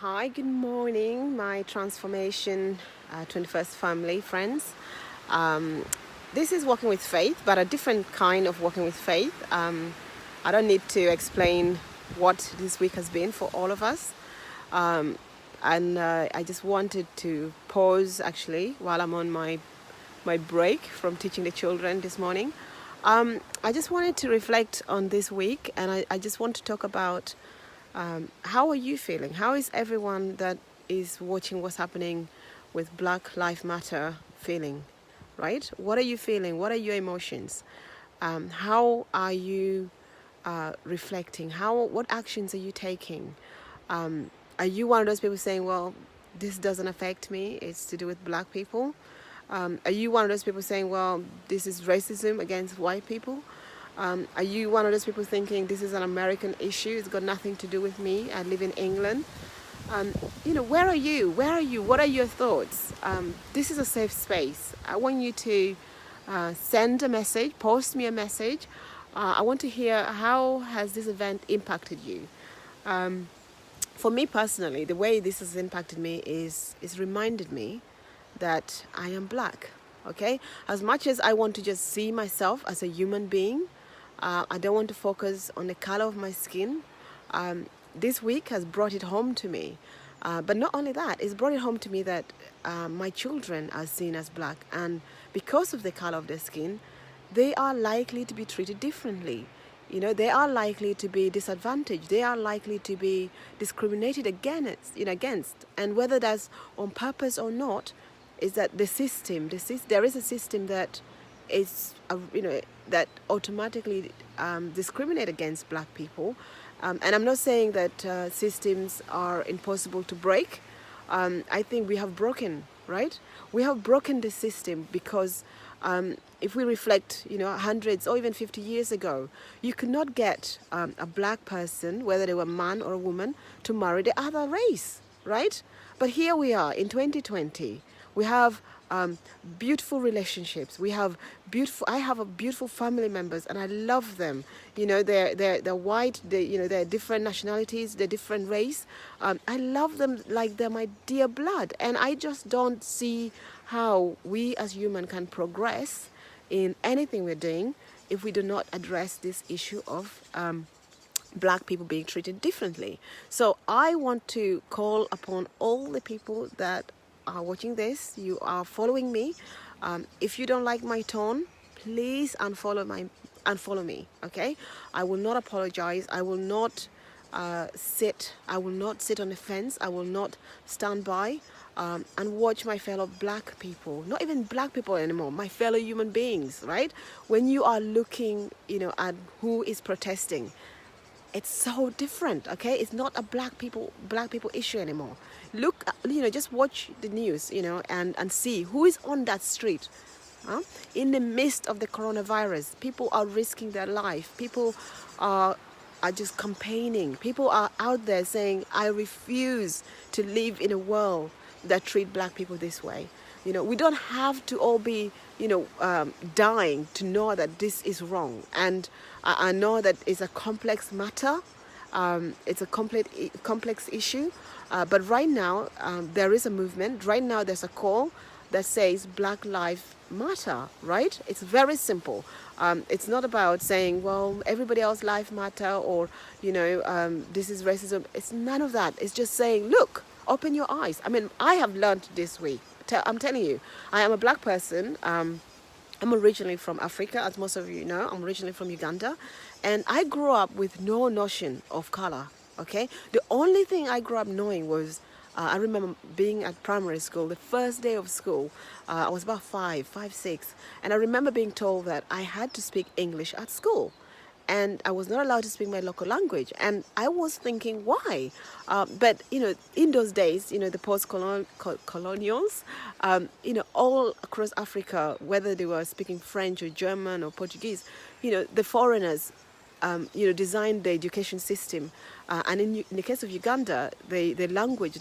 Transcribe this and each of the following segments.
Hi, good morning, my transformation 21st family friends. Um, this is walking with faith, but a different kind of walking with faith. I don't need to explain what this week has been for all of us. Um, and I just wanted to pause actually while I'm on my break from teaching the children this morning. I just wanted to reflect on this week, and I just want to talk about how are you feeling? How is everyone that is watching what's happening with Black Lives Matter feeling? Right? What are you feeling? What are your emotions? How are you reflecting? What actions are you taking? Are you one of those people saying, well, this doesn't affect me, it's to do with black people? Are you one of those people saying, well, this is racism against white people? Are you one of those people thinking this is an American issue, it's got nothing to do with me, I live in England? Where are you? Where are you? What are your thoughts? This is a safe space. I want you to send a message, post me a message. I want to hear, how has this event impacted you? For me personally, the way this has impacted me is reminded me that I am black. Okay, as much as I want to just see myself as a human being, I don't want to focus on the color of my skin. This week has brought it home to me. But not only that, it's brought it home to me that my children are seen as black, and because of the color of their skin, they are likely to be treated differently. They are likely to be disadvantaged. They are likely to be discriminated against. And whether that's on purpose or not, is that there is a system that is, that automatically discriminate against black people. And I'm not saying that systems are impossible to break. I think we have broken, right? We have broken the system because if we reflect, hundreds or even 50 years ago, you could not get a black person, whether they were a man or a woman, to marry the other race, right? But here we are in 2020. We have beautiful relationships. I have a beautiful family members, and I love them. They're white. They're different nationalities. They're different race. I love them like they're my dear blood, and I just don't see how we as humans can progress in anything we're doing if we do not address this issue of black people being treated differently. So I want to call upon all the people that are watching this, you are following me. If you don't like my tone, please unfollow me. Okay, I will not apologize. I will not sit on the fence. I will not stand by and watch my fellow black people, not even black people anymore, my fellow human beings, right? When you are looking, at who is protesting, it's so different. Okay, it's not a black people issue anymore. Look, just watch the news, and see who is on that street. In the midst of the coronavirus, people are risking their life. People are just campaigning. People are out there saying, I refuse to live in a world that treat black people this way. We don't have to all be, dying to know that this is wrong. And I know that it's a complex matter. It's a complex issue. But right now, there is a movement. Right now, there's a call that says Black Lives Matter, right? It's very simple. It's not about saying, well, everybody else life matter, or, this is racism. It's none of that. It's just saying, look, open your eyes. I mean, I have learned this week. I'm telling you, I am a black person. I'm originally from Africa, as most of you know. I'm originally from Uganda. And I grew up with no notion of color, okay? The only thing I grew up knowing was, I remember being at primary school, the first day of school. I was about 6. And I remember being told that I had to speak English at school. And I was not allowed to speak my local language. And I was thinking, why? But, in those days, the post-colonials, all across Africa, whether they were speaking French or German or Portuguese, the foreigners, designed the education system. And in the case of Uganda, the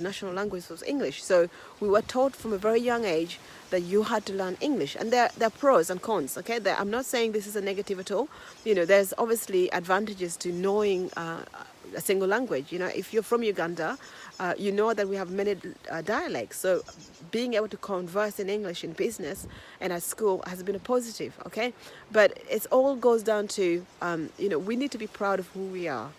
national language was English. So we were taught from a very young age that you had to learn English. And there are pros and cons, okay? I'm not saying this is a negative at all. There's obviously advantages to knowing a single language. You know, if you're from Uganda, you know that we have many dialects. So being able to converse in English in business and at school has been a positive, okay? But it all goes down to, you know, we need to be proud of who we are.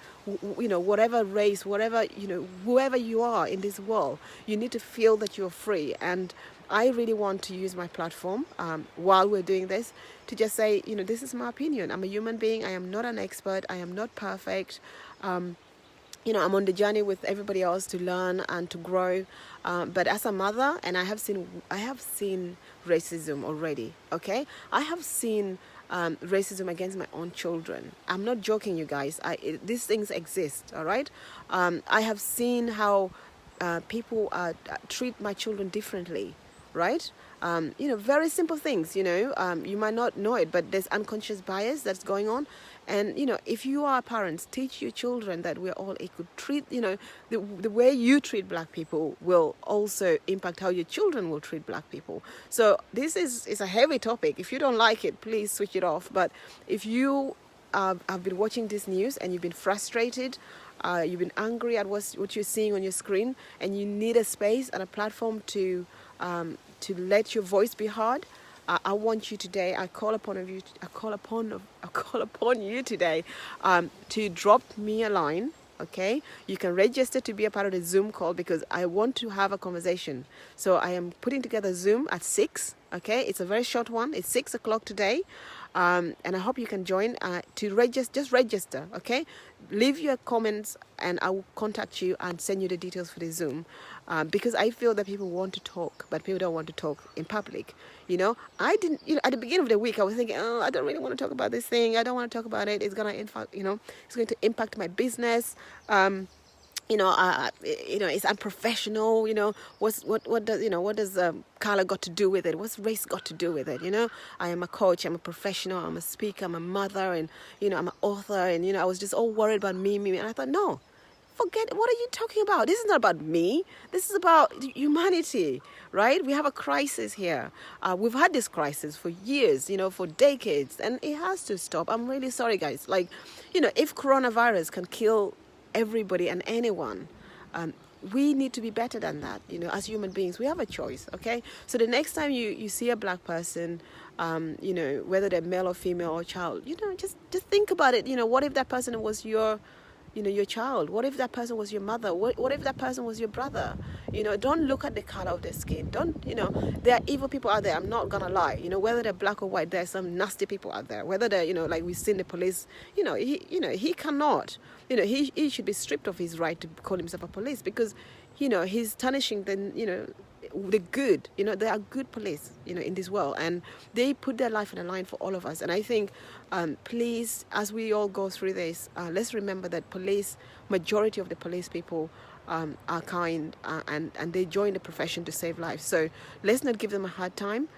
You know, whatever race, whatever, you know, whoever you are in this world, you need to feel that you're free. And I really want to use my platform while we're doing this to just say, you know, this is my opinion. I'm a human being. I am not an expert. I am not perfect. You know, I'm on the journey with everybody else to learn and to grow. But as a mother, and I have seen racism already. Okay, I have seen racism against my own children. I'm not joking, you guys. These things exist. All right. I have seen how people treat my children differently. Right. You know, very simple things. You know, you might not know it, but there's unconscious bias that's going on. And, you know, if you are parents, teach your children that we're all equal. Treat, you know, the way you treat black people will also impact how your children will treat black people. So this is a heavy topic. If you don't like it, please switch it off. But if you have been watching this news and you've been frustrated, you've been angry at what you're seeing on your screen, and you need a space and a platform to let your voice be heard, I want you today. I call upon you today to drop me a line. Okay, you can register to be a part of the Zoom call because I want to have a conversation. So I am putting together Zoom at 6. Okay, it's a very short one. It's 6 o'clock today. And I hope you can join to register. Just register, okay? Leave your comments and I will contact you and send you the details for the Zoom. Because I feel that people want to talk, but people don't want to talk in public. You know, I didn't, you know, at the beginning of the week, I was thinking, oh, I don't really want to talk about this thing. I don't want to talk about it. It's going to, it's going to impact my business. You know, it's unprofessional. You know, what does color got to do with it? What's race got to do with it? You know, I am a coach, I'm a professional, I'm a speaker, I'm a mother, and you know, I'm an author, and you know, I was just all worried about me, and I thought, no, forget. What are you talking about? This is not about me. This is about humanity, right? We have a crisis here. We've had this crisis for years, you know, for decades, and it has to stop. I'm really sorry, guys. Like, you know, if coronavirus can kill everybody and anyone, we need to be better than that. You know, as human beings, we have a choice. Okay, so the next time you see a black person, you know, whether they're male or female or child, you know, just think about it. You know, what if that person was your child? What if that person was your mother? What if that person was your brother? You know, don't look at the color of their skin. Don't, you know, there are evil people out there. I'm not gonna lie. You know, whether they're black or white, there's some nasty people out there. Whether they're, you know, like we've seen the police, he cannot, he should be stripped of his right to call himself a police because, you know, he's tarnishing the good. You know, there are good police, you know, in this world, and they put their life on the line for all of us. And I think, please, as we all go through this, let's remember that majority of the police people are kind, and they join the profession to save lives. So let's not give them a hard time,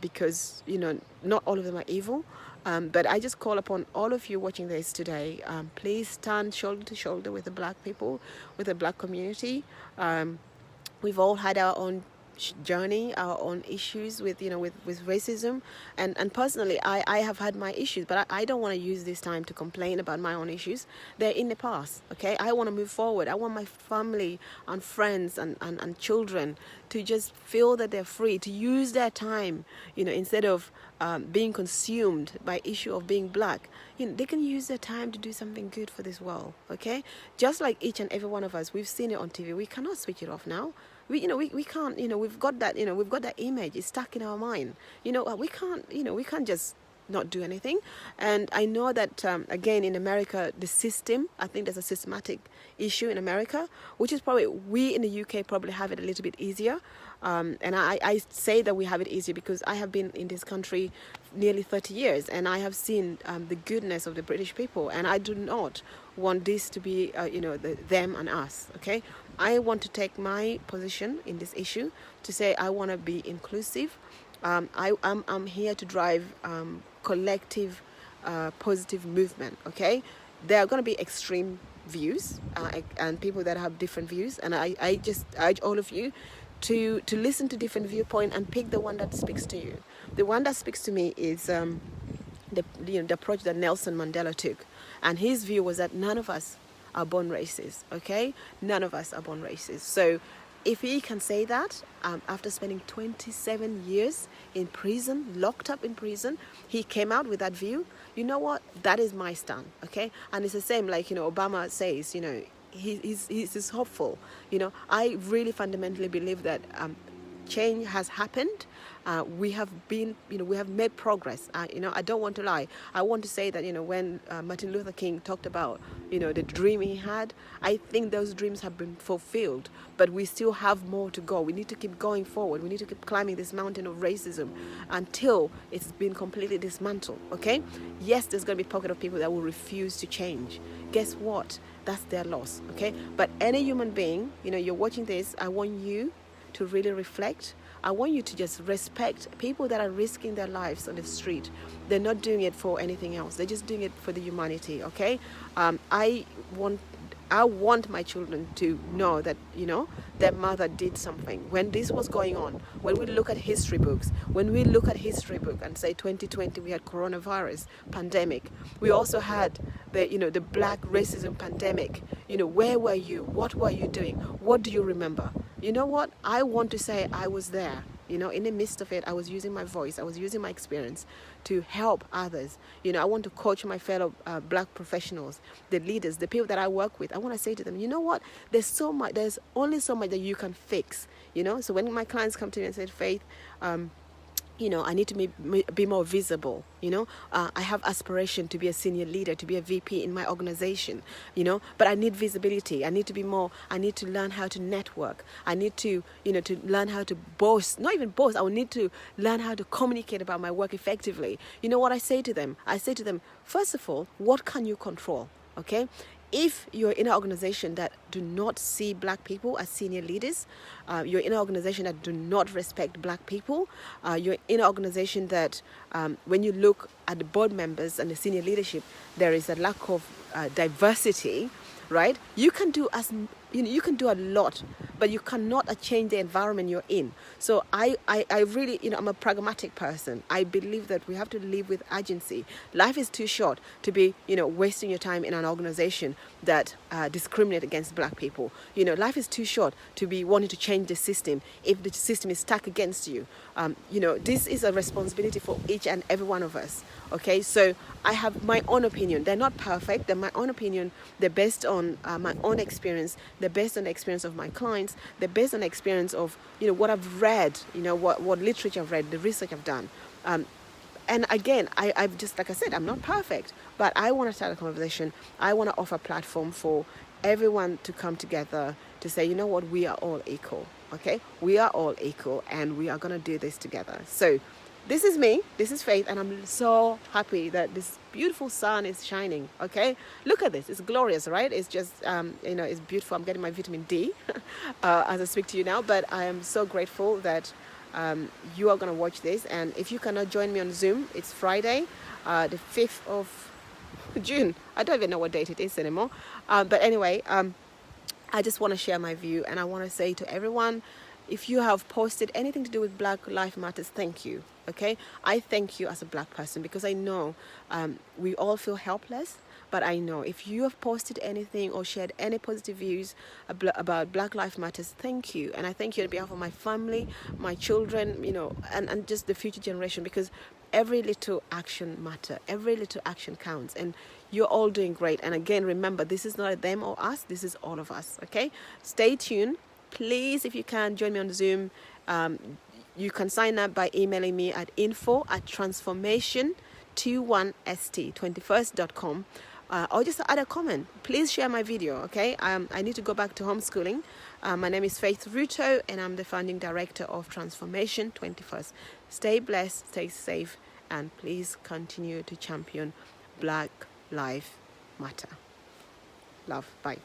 because, you know, not all of them are evil. But I just call upon all of you watching this today, please stand shoulder to shoulder with the black people, with the black community. We've all had our own journey, our own issues with racism, and personally I have had my issues, but I don't want to use this time to complain about my own issues. They're in the past. Okay, I want to move forward. I want my family and friends and children to just feel that they're free to use their time, you know, instead of being consumed by issue of being black. You know, they can use their time to do something good for this world. Okay, just like each and every one of us, we've seen it on TV. We cannot switch it off now. We can't, you know, we've got that image. It's stuck in our mind. You know, we can't just not do anything. And I know that, again, in America, the system, I think there's a systematic issue in America, which is probably, we in the UK probably have it a little bit easier. And I say that we have it easier because I have been in this country nearly 30 years and I have seen the goodness of the British people, and I do not want this to be, them and us, okay? I want to take my position in this issue to say I want to be inclusive. I'm here to drive collective positive movement, okay? There are going to be extreme views and people that have different views, and I just urge all of you to listen to different viewpoint and pick the one that speaks to you. The one that speaks to me is the approach that Nelson Mandela took, and his view was that none of us are born racist, okay? None of us are born racist. So if he can say that after spending 27 years in prison, locked up in prison, he came out with that view, you know what? That is my stand, okay? And it's the same, like, Obama says, he's hopeful. I really fundamentally believe that change has happened. We have made progress. I don't want to lie. I want to say that, when Martin Luther King talked about, the dream he had, I think those dreams have been fulfilled, but we still have more to go. We need to keep going forward. We need to keep climbing this mountain of racism until it's been completely dismantled, okay? Yes, there's going to be a pocket of people that will refuse to change. Guess what? That's their loss, okay? But any human being, you're watching this, I want you to really reflect. I want you to just respect people that are risking their lives on the street. They're not doing it for anything else. They're just doing it for the humanity, okay? I want my children to know that, their mother did something. When this was going on, when we look at history books, and say 2020 we had coronavirus pandemic, we also had the black racism pandemic. Where were you? What were you doing? What do you remember? You know what? I want to say I was there. In the midst of it, I was using my voice. I was using my experience to help others. I want to coach my fellow black professionals, the leaders, the people that I work with. I want to say to them, you know what? There's only so much that you can fix. So when my clients come to me and say, Faith, I need to be more visible. I have aspiration to be a senior leader, to be a VP in my organization, but I need visibility. I need to be more, I need to learn how to network. I need to, to learn how to boast, not even boast. I will need to learn how to communicate about my work effectively. You know what I say to them? I say to them, first of all, what can you control? Okay? If you're in an organization that do not see black people as senior leaders, you're in an organization that do not respect black people, you're in an organization that when you look at the board members and the senior leadership, there is a lack of diversity, right? You can do you can do a lot, but you cannot change the environment you're in. So I really, I'm a pragmatic person. I believe that we have to live with agency. Life is too short to be, wasting your time in an organization that discriminate against black people. Life is too short to be wanting to change the system if the system is stuck against you. This is a responsibility for each and every one of us. Okay, so I have my own opinion. They're not perfect. They're my own opinion. They're based on my own experience. They're based on the experience of my clients. They're based on the experience of, what I've read, what literature I've read, the research I've done. And again, I've just, like I said, I'm not perfect, but I want to start a conversation. I want to offer a platform for everyone to come together to say, you know what, we are all equal, okay? We are all equal, and we are going to do this together. So this is me, this is Faith, and I'm so happy that this beautiful sun is shining, okay? Look at this, it's glorious, right? It's just, it's beautiful. I'm getting my vitamin D as I speak to you now, but I am so grateful that you are going to watch this. And if you cannot join me on Zoom, it's Friday, the 5th of June. I don't even know what date it is anymore. But anyway, I just want to share my view, and I want to say to everyone, if you have posted anything to do with Black Lives Matters, thank you. Okay, I thank you as a black person, because I know we all feel helpless. But I know if you have posted anything or shared any positive views about Black Lives Matters, thank you. And I thank you on behalf of my family, my children, and just the future generation, because every little action matters. Every little action counts. And you're all doing great. And again, remember, this is not them or us. This is all of us. Okay, stay tuned. Please, if you can, join me on Zoom. You can sign up by emailing me at info@transformation21st21st.com. Or just add a comment. Please share my video, okay? I need to go back to homeschooling. My name is Faith Ruto, and I'm the founding director of Transformation 21st. Stay blessed, stay safe, and please continue to champion Black Lives Matter. Love. Bye.